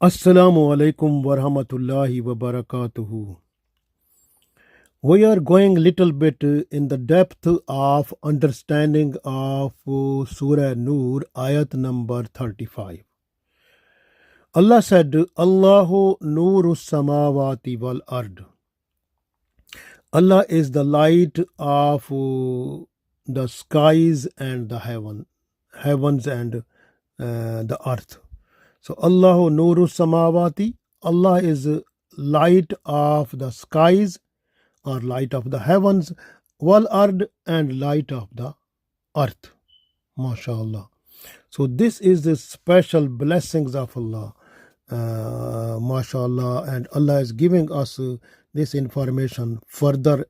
Assalamu alaikum wa rahmatullahi wa barakatuhu. We are going little bit in the depth of understanding of Surah Noor Ayat number 35. Allah said, Allahu Nuru Samawati wal Ard. Allah is the light of the skies and the heavens and the earth. So Allahu Nuru Samawati, Allah is light of the skies or light of the heavens, wal ard, and light of the earth. MashaAllah. So this is the special blessings of Allah. MashaAllah. And Allah is giving us this information further,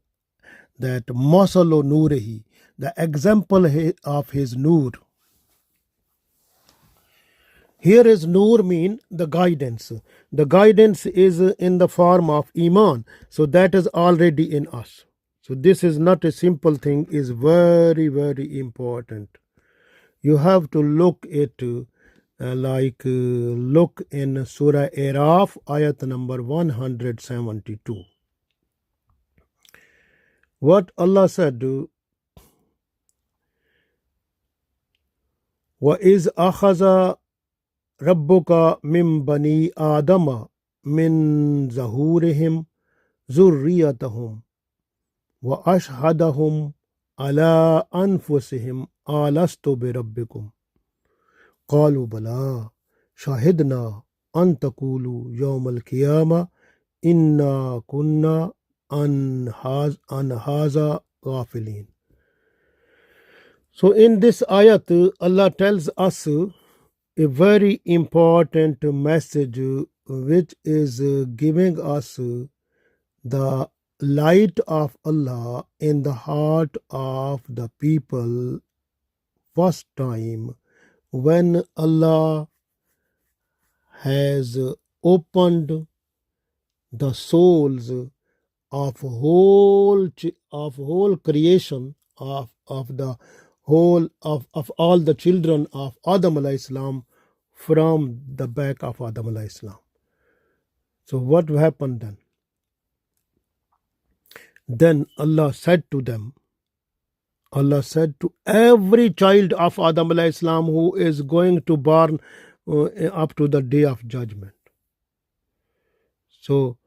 that Masalu Nurehi, the example of his Noor. Here is Noor mean the guidance. The guidance is in the form of Iman. So that is already in us. So this is not a simple thing, is very, very important. You have to look it look in Surah Araf, ayat number 172. What Allah said, وَإِذْ أَخَذَ ربك من بني آدم من ظهورهم ذريتهم وأشهدهم على أنفسهم ألست بربكم قالوا بلى شهدنا أن تقولوا يوم القيامة إنا كنا عن هذا غافلين. So in this ayat, Allah tells us a very important message, which is giving us the light of Allah in the heart of the people first time, when Allah has opened the souls of whole creation of the whole of all the children of Adam alayhi salam from the back of Adam alayhi salam. So what happened then? Then Allah said to them, Allah said to every child of Adam alayhi salam who is going to born up to the day of judgment. So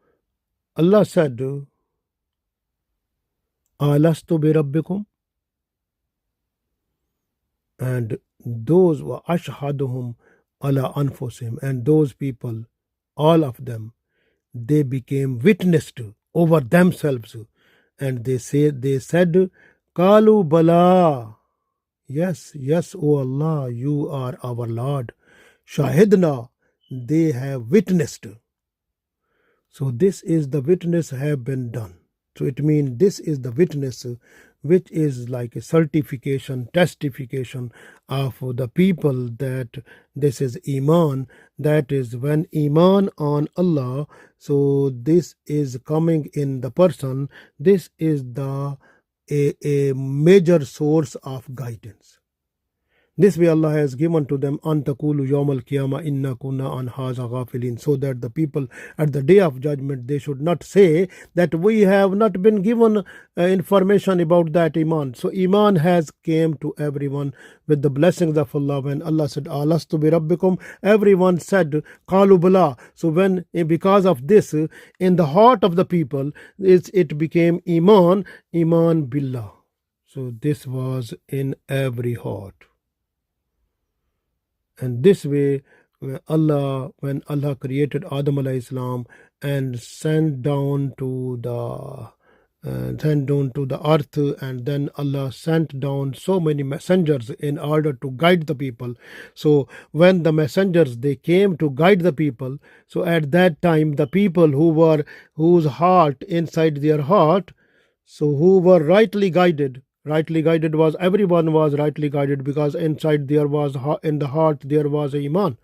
Allah said, Alastu bi rabbikum, and those were ashhaduhum ala anfusihim, and those people, all of them, they became witnessed over themselves, and they said, Kalu bala, yes, O Allah, you are our Lord. Shahidna, they have witnessed. So this is the witness have been done. So it means this is the witness, which is like a certification, testification of the people that this is Iman. That is when Iman on Allah. So this is coming in the person. This is a major source of guidance. This way Allah has given to them antakulu yawmal qiyamah inna kunna an haza ghafilin, so that the people at the day of judgment, they should not say that we have not been given information about that Iman. So Iman has came to everyone with the blessings of Allah. When Allah said alastu bi rabbikum, everyone said qalu bala. So when, because of this, in the heart of the people, it became Iman billah. So this was in every heart. And this way, when Allah created Adam alayhi salam and sent down to the earth, and then Allah sent down so many messengers in order to guide the people. So when the messengers, they came to guide the people, so at that time the people whose heart, inside their heart, so who were rightly guided was, everyone was rightly guided, because inside there was, in the heart there was Iman.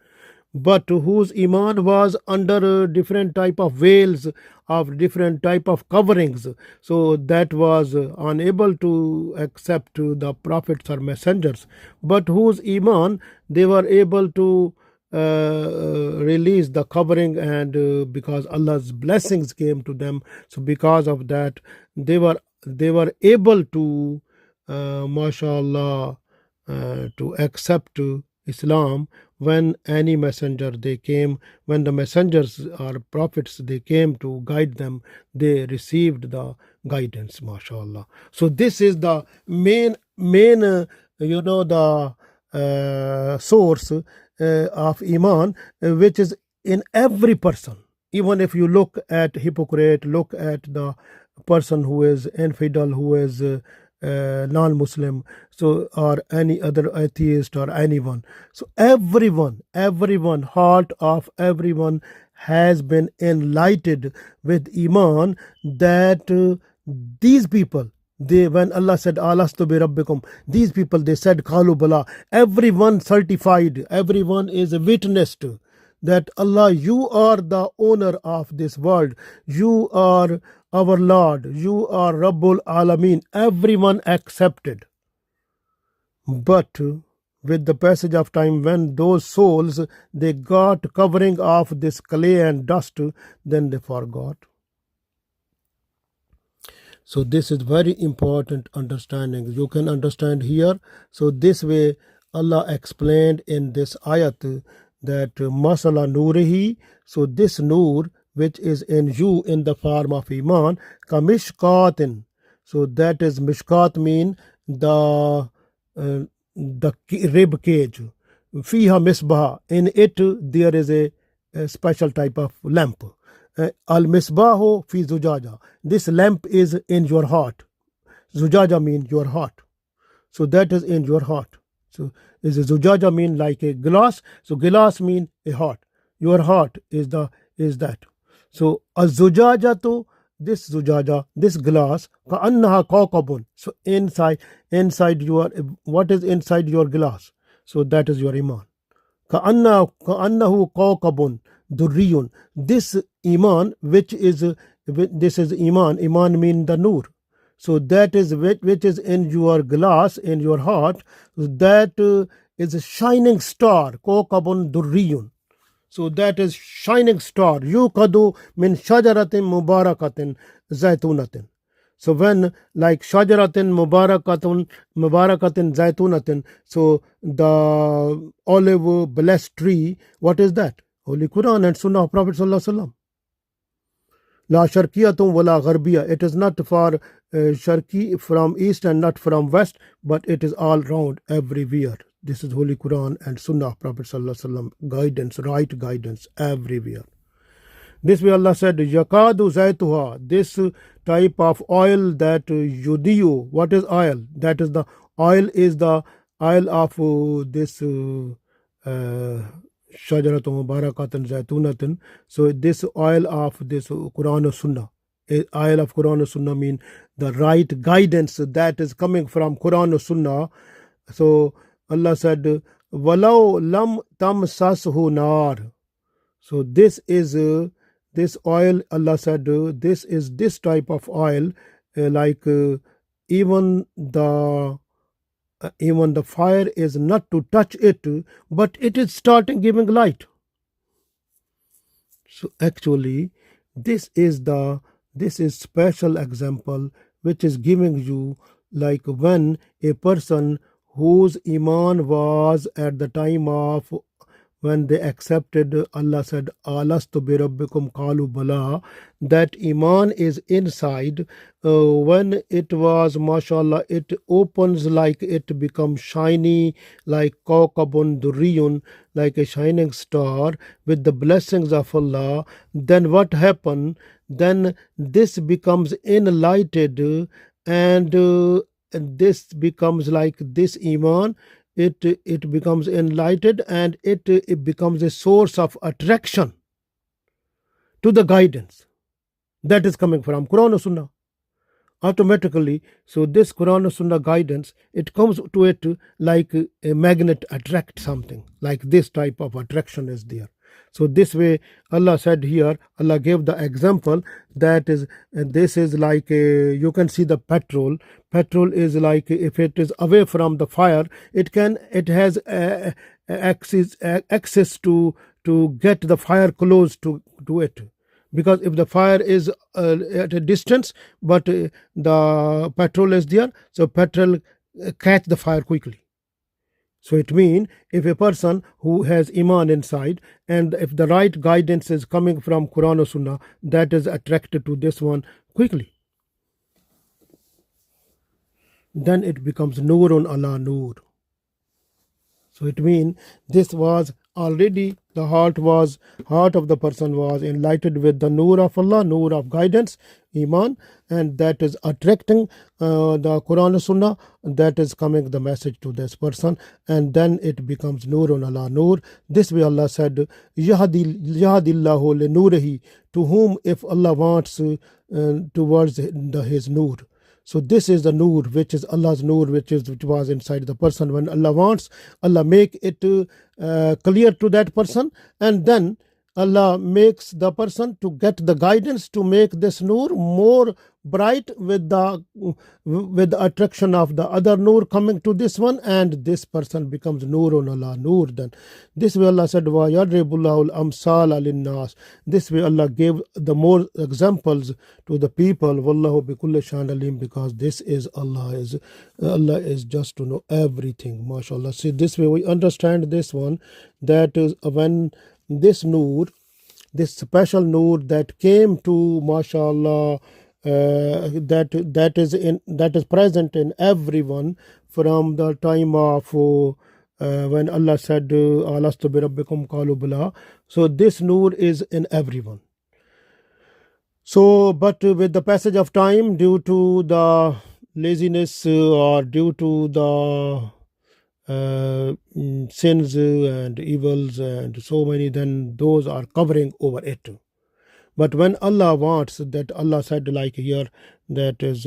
But whose Iman was under different type of veils, of different type of coverings, so that was unable to accept the prophets or messengers. But whose Iman, they were able to released the covering, and because Allah's blessings came to them, so because of that they were able to mashallah to accept Islam. When any messenger they came, when the messengers or prophets they came to guide them, they received the guidance, mashallah. So this is the main the source of iman, which is in every person. Even if you look at hypocrite, look at the person who is infidel, who is non-Muslim, so or any other atheist or anyone, so everyone heart of everyone has been enlightened with iman, that these people, they, when Allah said alastu bi rabbikum, these people they said qalu bala. Everyone certified, everyone is witnessed that Allah, you are the owner of this world, you are our Lord, you are Rabbul Alameen. Everyone accepted. But with the passage of time, when those souls they got covering of this clay and dust, then they forgot. So this is very important understanding. You can understand here. So this way Allah explained in this ayat that masala nurihi, so this nur which is in you in the form of iman, kamishkatin, so that is mishkat mean the rib cage, fiha misbah, in it there is a special type of lamp, al misbahu fi zujaja, this lamp is in your heart. Zujaja mean your heart, so that is in your heart. So is a zujaja mean like a glass, so glass mean a heart, your heart is that. So a zujaja to this zujaja, this glass, ka annaha kawkabun, so inside your, what is inside your glass, so that is your iman. Ka annahu kawkabun durriyun, this iman which is this is iman mean the nur, so that is which is in your glass, in your heart, that is a shining star, kawkabun durriyun, so that is shining star, yuqadu min shajaratin mubarakatin zaytunatin. So when like shajaratin mubarakatin zaytunatin, so the olive blessed tree, what is that? Holy Quran and Sunnah of Prophet sallallahu alaihi wasallam. La sharqiyatum wala gharbiya, it is not for sharqi from east and not from west, but it is all round everywhere. This is Holy Quran and Sunnah of Prophet sallallahu alaihi wasallam, guidance, right guidance everywhere. This way Allah said yakadu zaytuha, this type of oil that yudiyu, what is oil? That is the oil of this shajaratun mubarakatan zaytunatin. So this oil of this Quran and Sunnah, oil of Quran and Sunnah mean the right guidance that is coming from Quran and Sunnah. So Allah said walau lam tamsashu nar, so this is this oil, Allah said this is this type of oil, like even the fire is not to touch it, but it is starting giving light. So actually this is special example which is giving you, like when a person whose iman was at the time of when they accepted, Allah said alastu bi rabbikum qalu bala, that iman is inside. When it was mashallah, it opens, like it becomes shiny, like kawkabun durriyun, like a shining star with the blessings of Allah. Then what happened? Then this becomes enlightened, and this becomes like this iman, it becomes enlightened, and it becomes a source of attraction to the guidance that is coming from Quran and Sunnah automatically. So this Quran and Sunnah guidance, it comes to it like a magnet attract something, like this type of attraction is there. So this way Allah said here, Allah gave the example that is this is like you can see the petrol is like if it is away from the fire, it has access to get the fire close to it, because if the fire is at a distance but the petrol is there, so petrol catch the fire quickly. So it means if a person who has iman inside, and if the right guidance is coming from Quran or Sunnah, that is attracted to this one quickly, then it becomes nurun ala nur. So it means this was already the heart of the person was enlightened with the nur of Allah, nur of guidance, iman, and that is attracting the Quran and Sunnah, that is coming the message to this person, and then it becomes nurun ala nur. This way Allah said, yahadillahu li nurihi, to whom if Allah wants towards his nur. So this is the nur, which is Allah's nur, which was inside the person. When Allah wants, Allah make it clear to that person, and then Allah makes the person to get the guidance to make this nur more bright with the attraction of the other nur coming to this one, and this person becomes nurun ala nur. Then this way Allah said, wa yadribullahu al-amsal lin-nas. This way Allah gave the more examples to the people. Wallahu bi kulli shayin alim, because this is Allah is just to know everything. MashaAllah. See, this way we understand this one, that is when this nur, this special nur that came to MashaAllah, that is present in everyone from the time of when Allah said alastu bi rabbikum qalu bala. So this nur is in everyone. So but with the passage of time, due to the laziness or due to the sins and evils and so many, then those are covering over it. But when Allah wants, that Allah said like here, that is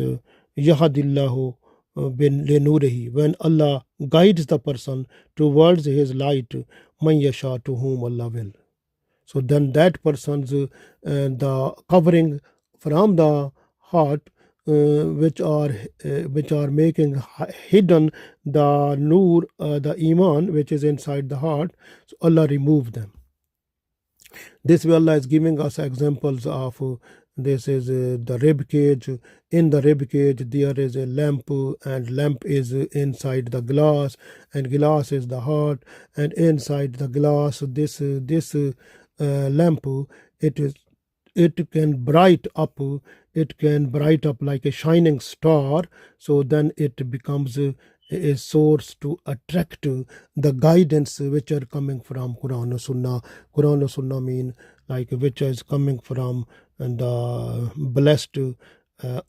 yahadillahu bin linurihi, when Allah guides the person towards his light, man yasha, to whom Allah will. So then that person's the covering from the heart, which are making hidden the nur, the iman which is inside the heart, so Allah remove them. This way Allah is giving us examples of this is the rib cage. In the rib cage there is a lamp, and lamp is inside the glass, and glass is the heart, and inside the glass this lamp, it can bright up like a shining star. So then it becomes a source to attract the guidance which are coming from Quran or Sunnah. Quran or Sunnah mean like which is coming from the blessed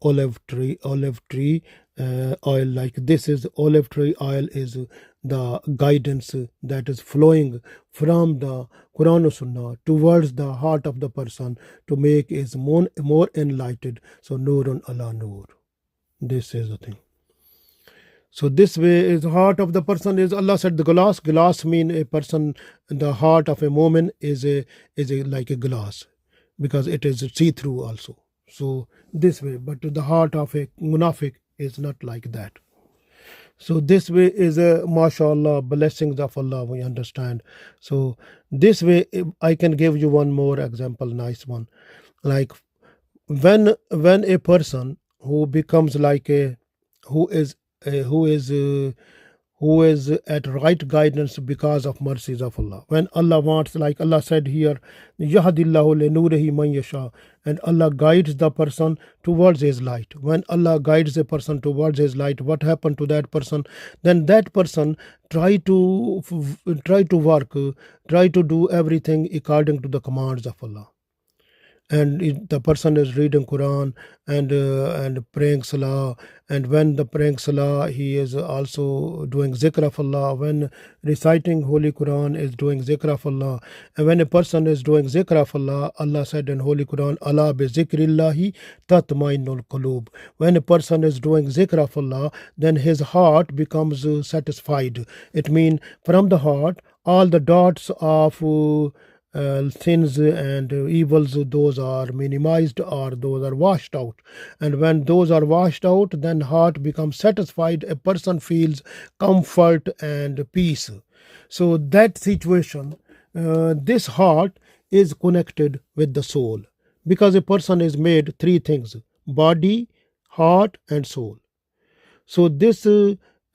olive tree oil. Like this is olive tree oil is the guidance that is flowing from the Quran or Sunnah towards the heart of the person to make is more enlightened. So nurun ala nur. This is the thing. So this way is the heart of the person is, Allah said the glass mean a person, the heart of a moment is like a glass, because it is see-through also. So this way, but the heart of a munafiq is not like that. So this way is a mashallah blessings of Allah, we understand. So this way I can give you one more example, nice one. Like when a person who becomes like who is at right guidance because of mercies of Allah. When Allah wants, like Allah said here, yahdillahu li nurihi man yasha, and Allah guides the person towards his light. When Allah guides a person towards his light, what happened to that person? Then that person try to work, try to do everything according to the commands of Allah. And the person is reading Quran and praying Salah, and when the praying Salah he is also doing zikr of Allah. When reciting Holy Quran is doing zikr of Allah. And when a person is doing zikr of Allah, Allah said in Holy Quran, Allah bi zikrillahi tatma'innul qulub. When a person is doing zikr of Allah, then his heart becomes satisfied. It means from the heart all the dots of sins and evils, those are minimized or those are washed out. And when those are washed out, then heart becomes satisfied, a person feels comfort and peace. So that situation, this heart is connected with the soul, because a person is made three things: body, heart and soul. So this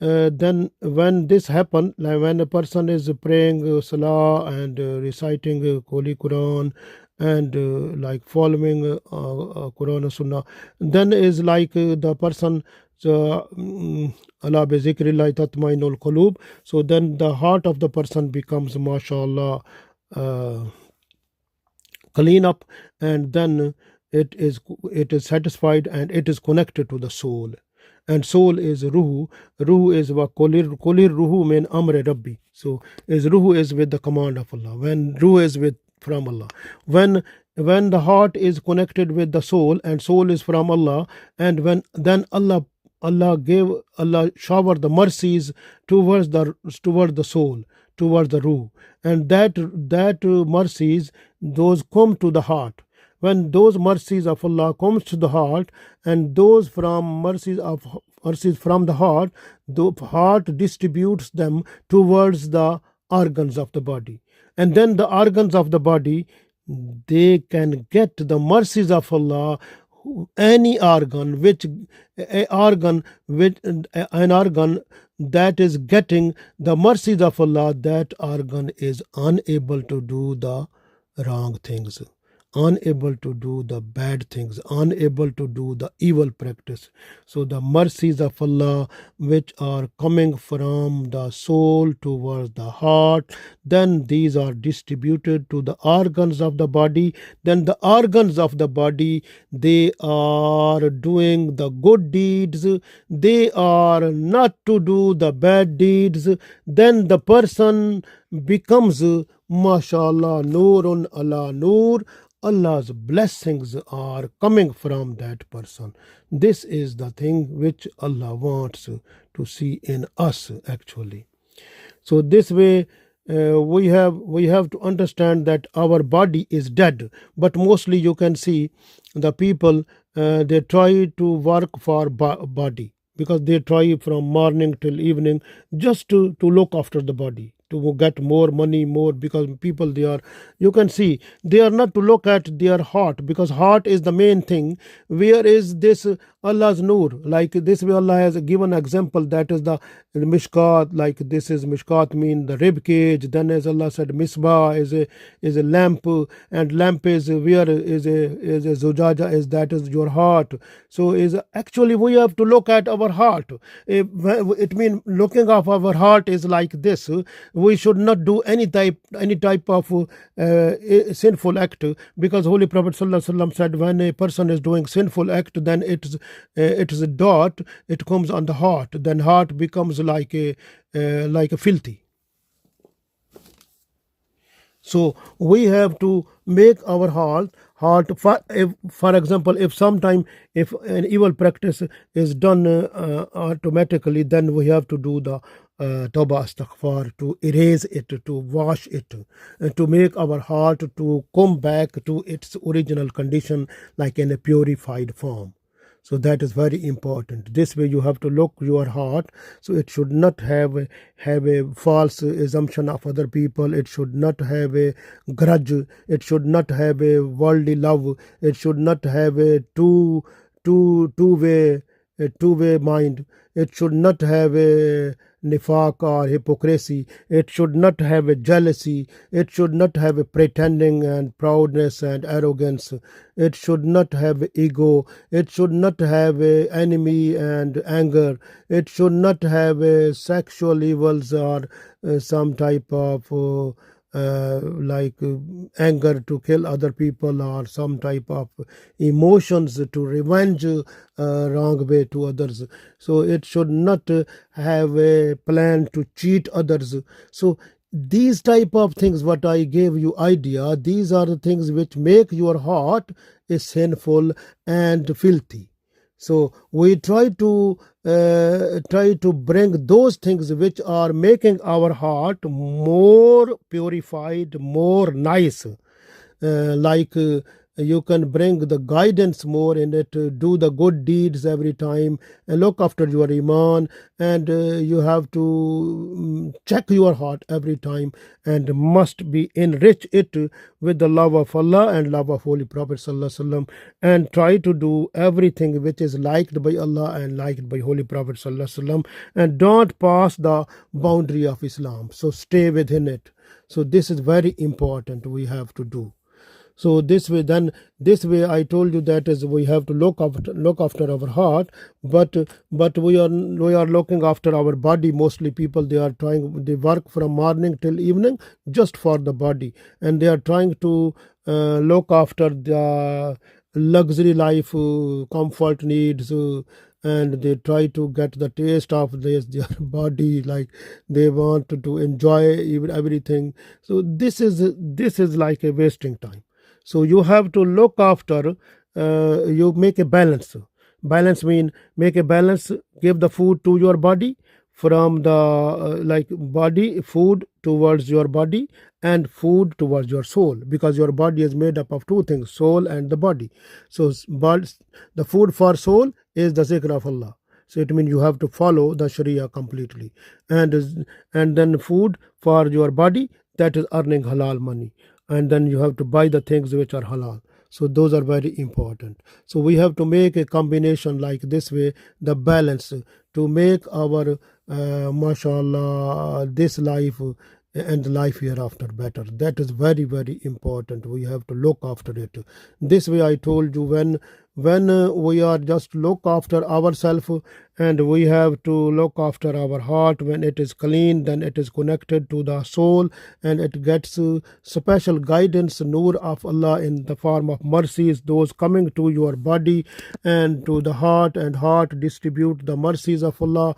then when this happen, like when a person is praying salah and reciting Holy Quran and like following Quran and Sunnah, then is like the person Allah bi zikrillah tatmainul qulub. So then the heart of the person becomes mashallah uh, clean up, and then it is satisfied and it is connected to the soul. And soul is ruhu is wa kolir ruhu min amre rabbi. So is ruhu is with the command of Allah, when ruhu is with from Allah, when the heart is connected with the soul and soul is from Allah, and when then Allah shower the mercies towards the soul, towards the ruh, and that mercies, those come to the heart. When those mercies of Allah comes to the heart, and those from mercies from the heart distributes them towards the organs of the body, and then the organs of the body, they can get the mercies of Allah. Any organ which an organ that is getting the mercies of Allah, that organ is unable to do the wrong things, unable to do the bad things, unable to do the evil practice. So the mercies of Allah which are coming from the soul towards the heart, then these are distributed to the organs of the body. Then the organs of the body, they are doing the good deeds, they are not to do the bad deeds. Then the person becomes mashallah nurun ala nur. Allah's blessings are coming from that person. This is the thing which Allah wants to see in us actually. So this way we have to understand that our body is dead, but mostly you can see the people they try to work for body, because they try from morning till evening just to look after the body, to get more money, more, because people, they are, you can see, they are not to look at their heart, because heart is the main thing. Where is this Allah's nur? Like this way Allah has given example, that is the mishkat, like this is mishkat mean the rib cage. Then as Allah said, misbah is a lamp, and lamp is where is a zujaja, is that is your heart. So is actually we have to look at our heart. It means looking of our heart is like this: we should not do any type of sinful act, because Holy Prophet ﷺ said, when a person is doing sinful act, then it is a dot, it comes on the heart, then heart becomes like a filthy. So we have to make our heart for example, if sometime if an evil practice is done automatically, then we have to do the tawbah astaghfar, to erase it, to wash it, to make our heart to come back to its original condition, like in a purified form. So that is very important. This way you have to look your heart. So it should not have a false assumption of other people. It should not have a grudge. It should not have a worldly love. It should not have a two-way mind. It should not have a nifaq or hypocrisy. It should not have a jealousy. It should not have a pretending and proudness and arrogance. It should not have ego. It should not have a enemy and anger. It should not have a sexual evils or some type of anger to kill other people, or some type of emotions to revenge wrong way to others. So it should not have a plan to cheat others. So these type of things what I gave you idea, these are the things which make your heart is sinful and filthy. So we try to bring those things which are making our heart more purified, more nice, like you can bring the guidance more in it, do the good deeds every time, and look after your iman, and you have to check your heart every time, and must be enrich it with the love of Allah and love of Holy Prophet Sallallahu Alaihi Wasallam, and try to do everything which is liked by Allah and liked by Holy Prophet Sallallahu Alaihi Wasallam, and don't pass the boundary of Islam, so stay within it. So this is very important we have to do. So this way I told you that is we have to look after our heart, but we are looking after our body. Mostly people, they work from morning till evening just for the body, and they are trying to look after the luxury life, comfort needs, and they try to get the taste of their body, like they want to enjoy even everything. So this is like a wasting time. So you have to look after, you make a balance mean make a balance, give the food to your body from the like body food towards your body, and food towards your soul, because your body is made up of two things, soul and the body. So the food for soul is the zikr of Allah. So it means you have to follow the Sharia completely, and then food for your body, that is earning halal money, and then you have to buy the things which are halal. So those are very important. So we have to make a combination like this way, the balance, to make our mashallah this life and life hereafter better. That is very, very important. We have to look after it. This way I told you, when we are just look after ourselves, and we have to look after our heart. When it is clean, then it is connected to the soul, and it gets special guidance, nur of Allah, in the form of mercies, those coming to your body and to the heart, and heart distribute the mercies of Allah,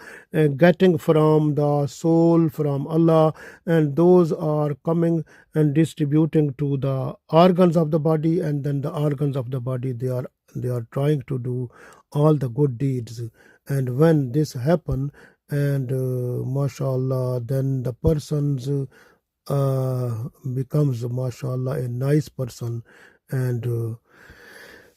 getting from the soul, from Allah, and those are coming and distributing to the organs of the body, and then the organs of the body, they are trying to do all the good deeds. And when this happen, and mashallah, then the person's becomes mashallah a nice person. And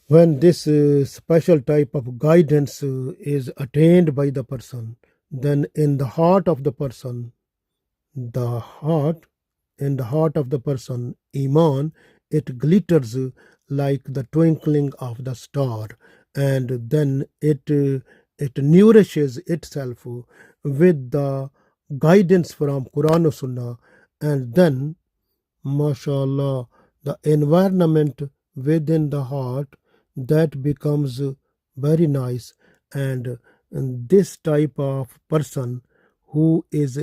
when this special type of guidance is attained by the person, then in the heart of the person, the heart in the heart of the person, iman, it glitters like the twinkling of the star, and then it nourishes itself with the guidance from Quran and Sunnah, and then mashallah, the environment within the heart, that becomes very nice. And this type of person who is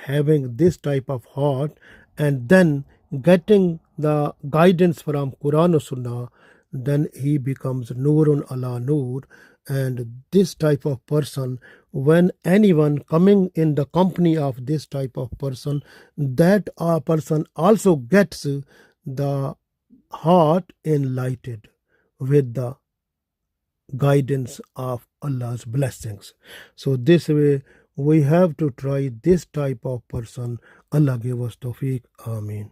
having this type of heart, and then getting the guidance from Quran or Sunnah, then he becomes Nurun ala Nur. And this type of person, when anyone coming in the company of this type of person, that person also gets the heart enlightened with the guidance of Allah's blessings. So this way we have to try this type of person. Allah give us tawfiq. Ameen.